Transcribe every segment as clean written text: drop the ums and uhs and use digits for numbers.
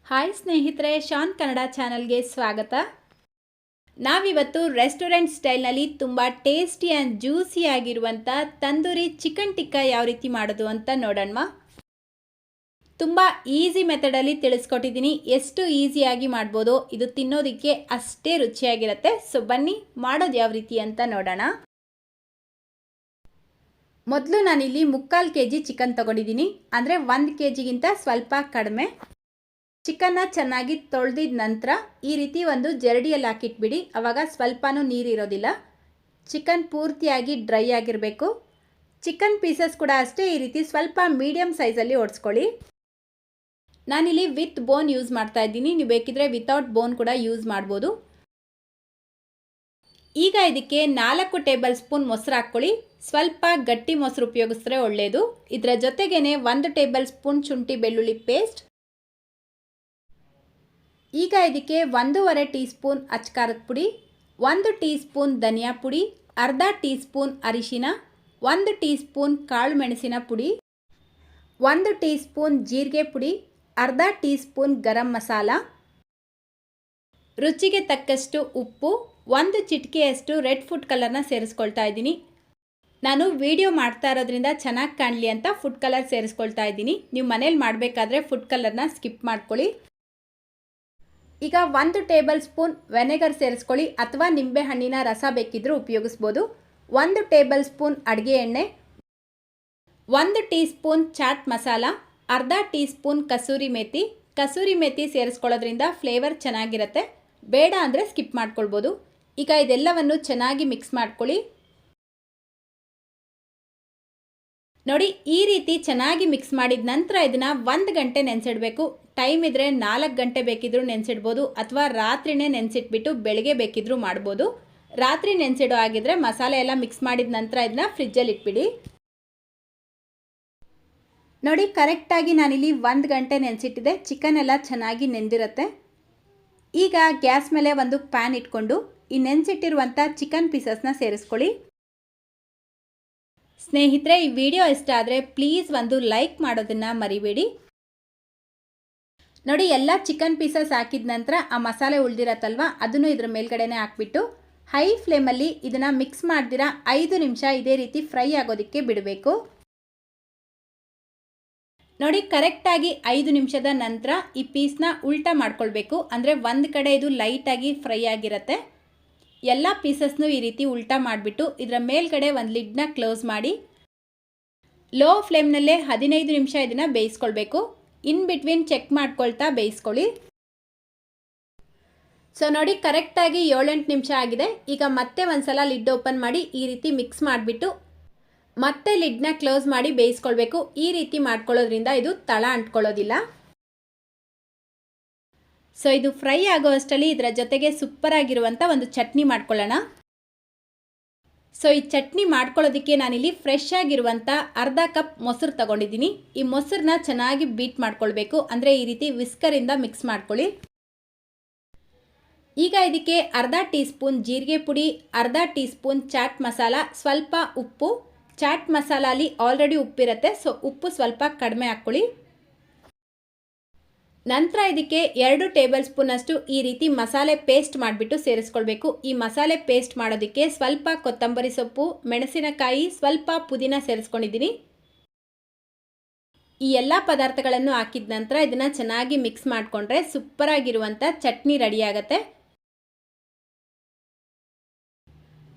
Hi ಸ್ನೇಹಿತರೆ, ಶಾನ್ ಕನ್ನಡ ಚಾನಲ್ಗೆ ಸ್ವಾಗತ. ನಾವಿವತ್ತು ರೆಸ್ಟೋರೆಂಟ್ ಸ್ಟೈಲ್ನಲ್ಲಿ ತುಂಬ ಟೇಸ್ಟಿ ಆ್ಯಂಡ್ ಜ್ಯೂಸಿ ಆಗಿರುವಂಥ ತಂದೂರಿ ಚಿಕನ್ ಟಿಕ್ಕಾ ಯಾವ ರೀತಿ ಮಾಡೋದು ಅಂತ ನೋಡೋಣ. ತುಂಬ ಈಸಿ ಮೆಥಡಲ್ಲಿ ತಿಳಿಸ್ಕೊಟ್ಟಿದ್ದೀನಿ. ಎಷ್ಟು ಈಸಿಯಾಗಿ ಮಾಡ್ಬೋದು, ಇದು ತಿನ್ನೋದಕ್ಕೆ ಅಷ್ಟೇ ರುಚಿಯಾಗಿರುತ್ತೆ. ಸೊ ಬನ್ನಿ ಮಾಡೋದು ಯಾವ ರೀತಿ ಅಂತ ನೋಡೋಣ. ಮೊದಲು ನಾನಿಲ್ಲಿ 3/4 kg ಚಿಕನ್ ತೊಗೊಂಡಿದ್ದೀನಿ, ಅಂದರೆ 1 kgಗಿಂತ ಸ್ವಲ್ಪ ಕಡಿಮೆ. ಚಿಕನ್ನ ಚೆನ್ನಾಗಿ ತೊಳೆದಿದ ನಂತರ ಈ ರೀತಿ ಒಂದು ಜರಡಿಯಲ್ಲಿ ಹಾಕಿಟ್ಬಿಡಿ. ಆವಾಗ ಸ್ವಲ್ಪನೂ ನೀರಿರೋದಿಲ್ಲ. ಚಿಕನ್ ಪೂರ್ತಿಯಾಗಿ ಡ್ರೈ ಆಗಿರಬೇಕು. ಚಿಕನ್ ಪೀಸಸ್ ಕೂಡ ಅಷ್ಟೇ ಈ ರೀತಿ ಸ್ವಲ್ಪ ಮೀಡಿಯಮ್ ಸೈಜಲ್ಲಿ ಓಡಿಸ್ಕೊಳ್ಳಿ. ನಾನಿಲ್ಲಿ ವಿತ್ ಬೋನ್ ಯೂಸ್ ಮಾಡ್ತಾ ಇದ್ದೀನಿ, ನೀವು ಬೇಕಿದ್ರೆ ವಿತೌಟ್ ಬೋನ್ ಕೂಡ ಯೂಸ್ ಮಾಡ್ಬೋದು. ಈಗ ಇದಕ್ಕೆ 4 ಟೇಬಲ್ ಸ್ಪೂನ್ ಮೊಸರು ಹಾಕ್ಕೊಳ್ಳಿ. ಸ್ವಲ್ಪ ಗಟ್ಟಿ ಮೊಸರು ಉಪಯೋಗಿಸಿದ್ರೆ ಒಳ್ಳೆಯದು. ಇದರ ಜೊತೆಗೇನೆ 1 ಟೇಬಲ್ ಸ್ಪೂನ್ ಶುಂಠಿ ಬೆಳ್ಳುಳ್ಳಿ ಪೇಸ್ಟ್. ಈಗ ಇದಕ್ಕೆ 1.5 ಟೀ ಸ್ಪೂನ್ ಅಚ್ಕಾರದ ಪುಡಿ, 1 ಟೀ ಸ್ಪೂನ್ ಧನಿಯಾ ಪುಡಿ, ಅರ್ಧ ಟೀ ಸ್ಪೂನ್ ಅರಿಶಿನ, 1 ಟೀ ಸ್ಪೂನ್ ಕಾಳು ಮೆಣಸಿನ ಪುಡಿ, 1 ಟೀ ಸ್ಪೂನ್ ಜೀರಿಗೆ ಪುಡಿ, ಅರ್ಧ ಟೀ ಸ್ಪೂನ್ ಗರಂ ಮಸಾಲ, ರುಚಿಗೆ ತಕ್ಕಷ್ಟು ಉಪ್ಪು, 1 ಚಿಟಿಕೆಯಷ್ಟು ರೆಡ್ ಫುಡ್ ಕಲರ್ನ ಸೇರಿಸ್ಕೊಳ್ತಾ ಇದ್ದೀನಿ. ನಾನು ವಿಡಿಯೋ ಮಾಡ್ತಾ ಇರೋದ್ರಿಂದ ಚೆನ್ನಾಗಿ ಕಾಣಲಿ ಅಂತ ಫುಡ್ ಕಲರ್ ಸೇರಿಸ್ಕೊಳ್ತಾ ಇದ್ದೀನಿ. ನೀವು ಮನೇಲಿ ಮಾಡಬೇಕಾದ್ರೆ ಫುಡ್ ಕಲರ್ನ ಸ್ಕಿಪ್ ಮಾಡ್ಕೊಳ್ಳಿ. ಈಗ 1 ಟೇಬಲ್ ಸ್ಪೂನ್ ವೆನೆಗರ್ ಸೇರಿಸ್ಕೊಳ್ಳಿ, ಅಥವಾ ನಿಂಬೆ ಹಣ್ಣಿನ ರಸ ಬೇಕಿದ್ರೂ ಉಪಯೋಗಿಸ್ಬೋದು. 1 ಟೇಬಲ್ ಸ್ಪೂನ್ ಅಡುಗೆ ಎಣ್ಣೆ, 1 ಟೀ ಸ್ಪೂನ್ ಚಾಟ್ ಮಸಾಲ, ಅರ್ಧ ಟೀ ಸ್ಪೂನ್ ಕಸೂರಿ ಮೇಥಿ ಸೇರಿಸ್ಕೊಳ್ಳೋದ್ರಿಂದ ಫ್ಲೇವರ್ ಚೆನ್ನಾಗಿರುತ್ತೆ. ಬೇಡ ಅಂದರೆ ಸ್ಕಿಪ್ ಮಾಡ್ಕೊಳ್ಬೋದು. ಈಗ ಇದೆಲ್ಲವನ್ನು ಚೆನ್ನಾಗಿ ಮಿಕ್ಸ್ ಮಾಡ್ಕೊಳ್ಳಿ. ನೋಡಿ, ಈ ರೀತಿ ಚೆನ್ನಾಗಿ ಮಿಕ್ಸ್ ಮಾಡಿದ ನಂತರ ಇದನ್ನು 1 ಗಂಟೆ ನೆನೆಸಿಡಬೇಕು. ಟೈಮ್ ಇದ್ದರೆ 4 ಗಂಟೆ ಬೇಕಿದ್ರೂ ನೆನೆಸಿಡ್ಬೋದು, ಅಥವಾ ರಾತ್ರಿನೇ ನೆನೆಸಿಟ್ಬಿಟ್ಟು ಬೆಳಗ್ಗೆ ಬೇಕಿದ್ರೂ ಮಾಡ್ಬೋದು. ರಾತ್ರಿ ನೆನೆಸಿಡೋ ಆಗಿದ್ರೆ ಮಸಾಲೆ ಎಲ್ಲ ಮಿಕ್ಸ್ ಮಾಡಿದ ನಂತರ ಇದನ್ನ ಫ್ರಿಜ್ಜಲ್ಲಿ ಇಟ್ಬಿಡಿ. ನೋಡಿ, ಕರೆಕ್ಟಾಗಿ ನಾನಿಲ್ಲಿ 1 ಗಂಟೆ ನೆನೆಸಿಟ್ಟಿದೆ. ಚಿಕನ್ ಎಲ್ಲ ಚೆನ್ನಾಗಿ ನೆಂದಿರುತ್ತೆ. ಈಗ ಗ್ಯಾಸ್ ಮೇಲೆ ಒಂದು ಪ್ಯಾನ್ ಇಟ್ಕೊಂಡು ಈ ನೆನೆಸಿಟ್ಟಿರುವಂಥ ಚಿಕನ್ ಪೀಸಸ್ನ ಸೇರಿಸ್ಕೊಳ್ಳಿ. ಸ್ನೇಹಿತರೆ, ಈ ವಿಡಿಯೋ ಇಷ್ಟ ಆದರೆ ಪ್ಲೀಸ್ ಒಂದು ಲೈಕ್ ಮಾಡೋದನ್ನು ಮರಿಬೇಡಿ. ನೋಡಿ, ಎಲ್ಲ ಚಿಕನ್ ಪೀಸಸ್ ಹಾಕಿದ ನಂತರ ಆ ಮಸಾಲೆ ಉಳಿದಿರತ್ತಲ್ವ, ಅದನ್ನು ಇದ್ರ ಮೇಲ್ಗಡೆನೆ ಹಾಕ್ಬಿಟ್ಟು ಹೈ ಫ್ಲೇಮಲ್ಲಿ ಇದನ್ನು ಮಿಕ್ಸ್ ಮಾಡ್ದಿರಾ 5 ನಿಮಿಷ ಇದೇ ರೀತಿ ಫ್ರೈ ಆಗೋದಕ್ಕೆ ಬಿಡಬೇಕು. ನೋಡಿ, ಕರೆಕ್ಟಾಗಿ 5 ನಿಮಿಷದ ನಂತರ ಈ ಪೀಸ್ನ ಉಲ್ಟಾ ಮಾಡ್ಕೊಳ್ಬೇಕು. ಅಂದರೆ ಒಂದು ಕಡೆ ಇದು ಲೈಟಾಗಿ ಫ್ರೈ ಆಗಿರುತ್ತೆ. ಎಲ್ಲ ಪೀಸಸ್ನು ಈ ರೀತಿ ಉಲ್ಟಾ ಮಾಡಿಬಿಟ್ಟು ಇದರ ಮೇಲ್ಗಡೆ ಒಂದು ಲಿಡ್ನ ಕ್ಲೋಸ್ ಮಾಡಿ ಲೋ ಫ್ಲೇಮ್ನಲ್ಲೇ 15 ನಿಮಿಷ ಇದನ್ನು ಬೇಯಿಸ್ಕೊಳ್ಬೇಕು. ಇನ್ ಬಿಟ್ವೀನ್ ಚೆಕ್ ಮಾಡ್ಕೊಳ್ತಾ ಬೇಯಿಸ್ಕೊಳ್ಳಿ. ಸೊ ನೋಡಿ, ಕರೆಕ್ಟಾಗಿ 7-8 ನಿಮಿಷ ಆಗಿದೆ. ಈಗ ಮತ್ತೆ ಒಂದ್ಸಲ ಲಿಡ್ ಓಪನ್ ಮಾಡಿ ಈ ರೀತಿ ಮಿಕ್ಸ್ ಮಾಡಿಬಿಟ್ಟು ಮತ್ತೆ ಲಿಡ್ನ ಕ್ಲೋಸ್ ಮಾಡಿ ಬೇಯಿಸ್ಕೊಳ್ಬೇಕು. ಈ ರೀತಿ ಮಾಡ್ಕೊಳ್ಳೋದ್ರಿಂದ ಇದು ತಳ ಅಂಟ್ಕೊಳ್ಳೋದಿಲ್ಲ. ಸೊ ಇದು ಫ್ರೈ ಆಗೋ ಅಷ್ಟರಲ್ಲಿ ಇದರ ಜೊತೆಗೆ ಸೂಪರ್ ಆಗಿರುವಂಥ ಒಂದು ಚಟ್ನಿ ಮಾಡ್ಕೊಳ್ಳೋಣ. ಸೊ ಈ ಚಟ್ನಿ ಮಾಡ್ಕೊಳ್ಳೋದಕ್ಕೆ ನಾನಿಲ್ಲಿ ಫ್ರೆಶ್ ಆಗಿರುವಂಥ ಅರ್ಧ ಕಪ್ ಮೊಸರು ತಗೊಂಡಿದ್ದೀನಿ. ಈ ಮೊಸರನ್ನ ಚೆನ್ನಾಗಿ ಬೀಟ್ ಮಾಡ್ಕೊಳ್ಬೇಕು, ಅಂದರೆ ಈ ರೀತಿ ವಿಸ್ಕರಿಂದ ಮಿಕ್ಸ್ ಮಾಡ್ಕೊಳ್ಳಿ. ಈಗ ಇದಕ್ಕೆ ಅರ್ಧ ಟೀ ಸ್ಪೂನ್ ಜೀರಿಗೆ ಪುಡಿ, ಅರ್ಧ ಟೀ ಸ್ಪೂನ್ ಚಾಟ್ ಮಸಾಲ, ಸ್ವಲ್ಪ ಉಪ್ಪು. ಚಾಟ್ ಮಸಾಲಲ್ಲಿ ಆಲ್ರೆಡಿ ಉಪ್ಪಿರುತ್ತೆ, ಸೊ ಉಪ್ಪು ಸ್ವಲ್ಪ ಕಡಿಮೆ ಹಾಕ್ಕೊಳ್ಳಿ. ನಂತರ ಇದಕ್ಕೆ 2 ಟೇಬಲ್ ಸ್ಪೂನಷ್ಟು ಈ ರೀತಿ ಮಸಾಲೆ ಪೇಸ್ಟ್ ಮಾಡಿಬಿಟ್ಟು ಸೇರಿಸ್ಕೊಳ್ಬೇಕು. ಈ ಮಸಾಲೆ ಪೇಸ್ಟ್ ಮಾಡೋದಕ್ಕೆ ಸ್ವಲ್ಪ ಕೊತ್ತಂಬರಿ ಸೊಪ್ಪು, ಮೆಣಸಿನಕಾಯಿ, ಸ್ವಲ್ಪ ಪುದೀನ ಸೇರಿಸ್ಕೊಂಡಿದ್ದೀನಿ. ಈ ಎಲ್ಲ ಪದಾರ್ಥಗಳನ್ನು ಹಾಕಿದ ನಂತರ ಇದನ್ನು ಚೆನ್ನಾಗಿ ಮಿಕ್ಸ್ ಮಾಡಿಕೊಂಡ್ರೆ ಸೂಪರ್ ಆಗಿರುವಂಥ ಚಟ್ನಿ ರೆಡಿ ಆಗುತ್ತೆ.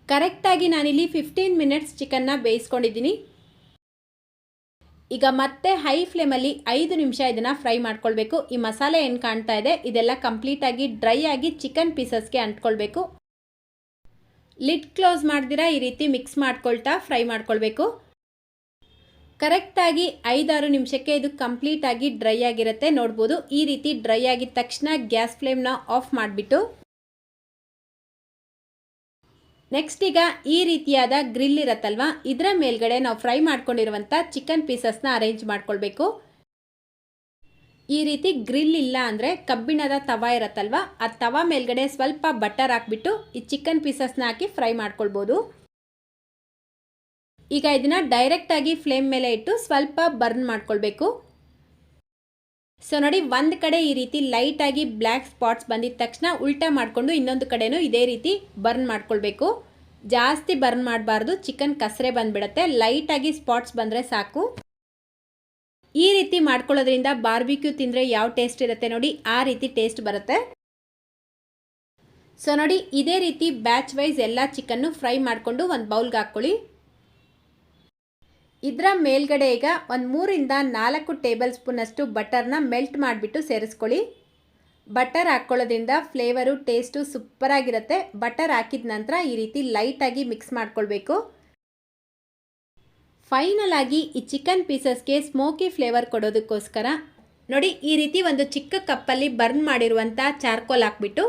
ಕರೆಕ್ಟಾಗಿ ನಾನಿಲ್ಲಿ 15 ಮಿನಿಟ್ಸ್ ಚಿಕನ್ನ ಬೇಯಿಸ್ಕೊಂಡಿದ್ದೀನಿ. ಈಗ ಮತ್ತೆ ಹೈ ಫ್ಲೇಮಲ್ಲಿ 5 ನಿಮಿಷ ಇದನ್ನು ಫ್ರೈ ಮಾಡ್ಕೊಳ್ಬೇಕು. ಈ ಮಸಾಲೆ ಏನು ಕಾಣ್ತಾ ಇದೆ ಇದೆಲ್ಲ ಕಂಪ್ಲೀಟಾಗಿ ಡ್ರೈ ಆಗಿ ಚಿಕನ್ ಪೀಸಸ್ಗೆ ಅಂಟ್ಕೊಳ್ಬೇಕು. ಲಿಡ್ ಕ್ಲೋಸ್ ಮಾಡ್ದಿರಾ ಈ ರೀತಿ ಮಿಕ್ಸ್ ಮಾಡ್ಕೊಳ್ತಾ ಫ್ರೈ ಮಾಡ್ಕೊಳ್ಬೇಕು. ಕರೆಕ್ಟಾಗಿ 5-6 ನಿಮಿಷಕ್ಕೆ ಇದು ಕಂಪ್ಲೀಟಾಗಿ ಡ್ರೈ ಆಗಿರುತ್ತೆ. ನೋಡ್ಬೋದು, ಈ ರೀತಿ ಡ್ರೈ ಆಗಿದ ತಕ್ಷಣ ಗ್ಯಾಸ್ ಫ್ಲೇಮ್ನ ಆಫ್ ಮಾಡಿಬಿಟ್ಟು ನೆಕ್ಸ್ಟ್ ಈಗ ಈ ರೀತಿಯಾದ ಗ್ರಿಲ್ ಇರತ್ತಲ್ವ, ಇದರ ಮೇಲ್ಗಡೆ ನಾವು ಫ್ರೈ ಮಾಡ್ಕೊಂಡಿರುವಂಥ ಚಿಕನ್ ಪೀಸಸ್ನ ಅರೇಂಜ್ ಮಾಡ್ಕೊಳ್ಬೇಕು. ಈ ರೀತಿ ಗ್ರಿಲ್ ಇಲ್ಲ ಅಂದರೆ ಕಬ್ಬಿಣದ ತವ ಇರತ್ತಲ್ವ, ಆ ತವ ಮೇಲ್ಗಡೆ ಸ್ವಲ್ಪ ಬಟರ್ ಹಾಕ್ಬಿಟ್ಟು ಈ ಚಿಕನ್ ಪೀಸಸ್ನ ಹಾಕಿ ಫ್ರೈ ಮಾಡ್ಕೊಳ್ಬೋದು. ಈಗ ಇದನ್ನು ಡೈರೆಕ್ಟಾಗಿ ಫ್ಲೇಮ್ ಮೇಲೆ ಇಟ್ಟು ಸ್ವಲ್ಪ ಬರ್ನ್ ಮಾಡ್ಕೊಳ್ಬೇಕು. ಸೊ ನೋಡಿ, ಒಂದು ಕಡೆ ಈ ರೀತಿ ಲೈಟಾಗಿ ಬ್ಲ್ಯಾಕ್ ಸ್ಪಾಟ್ಸ್ ಬಂದಿದ ತಕ್ಷಣ ಉಲ್ಟಾ ಮಾಡಿಕೊಂಡು ಇನ್ನೊಂದು ಕಡೆನೂ ಇದೇ ರೀತಿ ಬರ್ನ್ ಮಾಡ್ಕೊಳ್ಬೇಕು. ಜಾಸ್ತಿ ಬರ್ನ್ ಮಾಡಬಾರ್ದು, ಚಿಕನ್ ಕಸರೆ ಬಂದುಬಿಡುತ್ತೆ. ಲೈಟಾಗಿ ಸ್ಪಾಟ್ಸ್ ಬಂದರೆ ಸಾಕು. ಈ ರೀತಿ ಮಾಡ್ಕೊಳ್ಳೋದ್ರಿಂದ ಬಾರ್ಬಿಕ್ಯೂ ತಿಂದರೆ ಯಾವ ಟೇಸ್ಟ್ ಇರುತ್ತೆ ನೋಡಿ, ಆ ರೀತಿ ಟೇಸ್ಟ್ ಬರುತ್ತೆ. ಸೊ ನೋಡಿ, ಇದೇ ರೀತಿ ಬ್ಯಾಚ್ ವೈಸ್ ಎಲ್ಲ ಚಿಕನ್ನು ಫ್ರೈ ಮಾಡಿಕೊಂಡು ಒಂದು ಬೌಲ್ಗೆ ಹಾಕ್ಕೊಳ್ಳಿ. ಇದರ ಮೇಲ್ಗಡೆ ಈಗ ಒಂದು 3-4 ಟೇಬಲ್ ಸ್ಪೂನಷ್ಟು ಬಟರ್ನ ಮೆಲ್ಟ್ ಮಾಡಿಬಿಟ್ಟು ಸೇರಿಸ್ಕೊಳ್ಳಿ. ಬಟರ್ ಹಾಕ್ಕೊಳ್ಳೋದ್ರಿಂದ ಫ್ಲೇವರು ಟೇಸ್ಟು ಸೂಪರಾಗಿರುತ್ತೆ. ಬಟರ್ ಹಾಕಿದ ನಂತರ ಈ ರೀತಿ ಲೈಟಾಗಿ ಮಿಕ್ಸ್ ಮಾಡ್ಕೊಳ್ಬೇಕು. ಫೈನಲ್ ಆಗಿ ಈ ಚಿಕನ್ ಪೀಸಸ್ಗೆ ಸ್ಮೋಕಿ ಫ್ಲೇವರ್ ಕೊಡೋದಕ್ಕೋಸ್ಕರ ನೋಡಿ, ಈ ರೀತಿ ಒಂದು ಚಿಕ್ಕ ಕಪ್ಪಲ್ಲಿ ಬರ್ನ್ ಮಾಡಿರುವಂಥ ಚಾರ್ಕೋಲ್ ಹಾಕ್ಬಿಟ್ಟು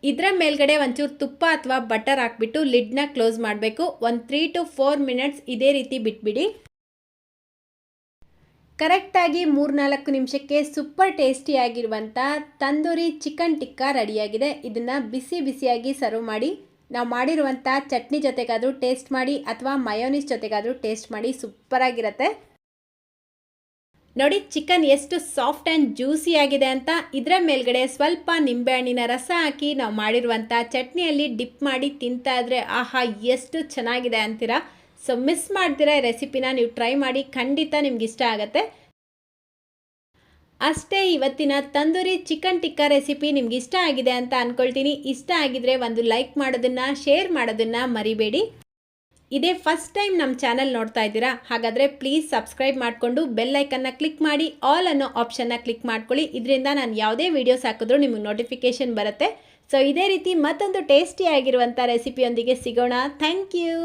ಇದರ ಮೇಲ್ಗಡೆ ಒಂಚೂರು ತುಪ್ಪ ಅಥವಾ ಬಟರ್ ಹಾಕ್ಬಿಟ್ಟು ಲಿಡ್ನ ಕ್ಲೋಸ್ ಮಾಡಬೇಕು. ಒಂದು 3 to 4 ಮಿನಿಟ್ಸ್ ಇದೇ ರೀತಿ ಬಿಟ್ಬಿಡಿ. ಕರೆಕ್ಟಾಗಿ 3-4 ನಿಮಿಷಕ್ಕೆ ಸೂಪರ್ ಟೇಸ್ಟಿಯಾಗಿರುವಂಥ ತಂದೂರಿ ಚಿಕನ್ ಟಿಕ್ಕಾ ರೆಡಿಯಾಗಿದೆ. ಇದನ್ನು ಬಿಸಿ ಬಿಸಿಯಾಗಿ ಸರ್ವ್ ಮಾಡಿ. ನಾವು ಮಾಡಿರುವಂಥ ಚಟ್ನಿ ಜೊತೆಗಾದರೂ ಟೇಸ್ಟ್ ಮಾಡಿ ಅಥವಾ ಮಯೋನೀಸ್ ಜೊತೆಗಾದರೂ ಟೇಸ್ಟ್ ಮಾಡಿ, ಸೂಪರಾಗಿರುತ್ತೆ. ನೋಡಿ, ಚಿಕನ್ ಎಷ್ಟು ಸಾಫ್ಟ್ ಆ್ಯಂಡ್ ಜ್ಯೂಸಿ ಆಗಿದೆ ಅಂತ. ಇದರ ಮೇಲ್ಗಡೆ ಸ್ವಲ್ಪ ನಿಂಬೆಹಣ್ಣಿನ ರಸ ಹಾಕಿ ನಾವು ಮಾಡಿರುವಂಥ ಚಟ್ನಿಯಲ್ಲಿ ಡಿಪ್ ಮಾಡಿ ತಿಂತಾ ಇದ್ರೆ ಆಹಾ, ಎಷ್ಟು ಚೆನ್ನಾಗಿದೆ ಅಂತೀರಾ. ಸೊ ಮಿಸ್ ಮಾಡ್ತೀರಾ ಈ ರೆಸಿಪಿನ, ನೀವು ಟ್ರೈ ಮಾಡಿ, ಖಂಡಿತ ನಿಮ್ಗೆ ಇಷ್ಟ ಆಗುತ್ತೆ. ಅಷ್ಟೇ, ಇವತ್ತಿನ ತಂದೂರಿ ಚಿಕನ್ ಟಿಕ್ಕಾ ರೆಸಿಪಿ ನಿಮ್ಗೆ ಇಷ್ಟ ಆಗಿದೆ ಅಂತ ಅಂದ್ಕೊಳ್ತೀನಿ. ಇಷ್ಟ ಆಗಿದ್ರೆ ಒಂದು ಲೈಕ್ ಮಾಡೋದನ್ನು, ಶೇರ್ ಮಾಡೋದನ್ನು ಮರಿಬೇಡಿ. ಇದೇ ಫಸ್ಟ್ ಟೈಮ್ ನಮ್ಮ ಚಾನಲ್ ನೋಡ್ತಾ ಇದ್ದೀರಾ, ಹಾಗಾದರೆ ಪ್ಲೀಸ್ ಸಬ್ಸ್ಕ್ರೈಬ್ ಮಾಡಿಕೊಂಡು ಬೆಲ್ ಐಕನ್ನ ಕ್ಲಿಕ್ ಮಾಡಿ ಆಲ್ ಅನ್ನೋ ಆಪ್ಷನ್ನ ಕ್ಲಿಕ್ ಮಾಡ್ಕೊಳ್ಳಿ. ಇದರಿಂದ ನಾನು ಯಾವುದೇ ವೀಡಿಯೋಸ್ ಹಾಕಿದ್ರೂ ನಿಮಗೆ ನೋಟಿಫಿಕೇಷನ್ ಬರುತ್ತೆ. ಸೊ ಇದೇ ರೀತಿ ಮತ್ತೊಂದು ಟೇಸ್ಟಿಯಾಗಿರುವಂಥ ರೆಸಿಪಿಯೊಂದಿಗೆ ಸಿಗೋಣ. Thank you.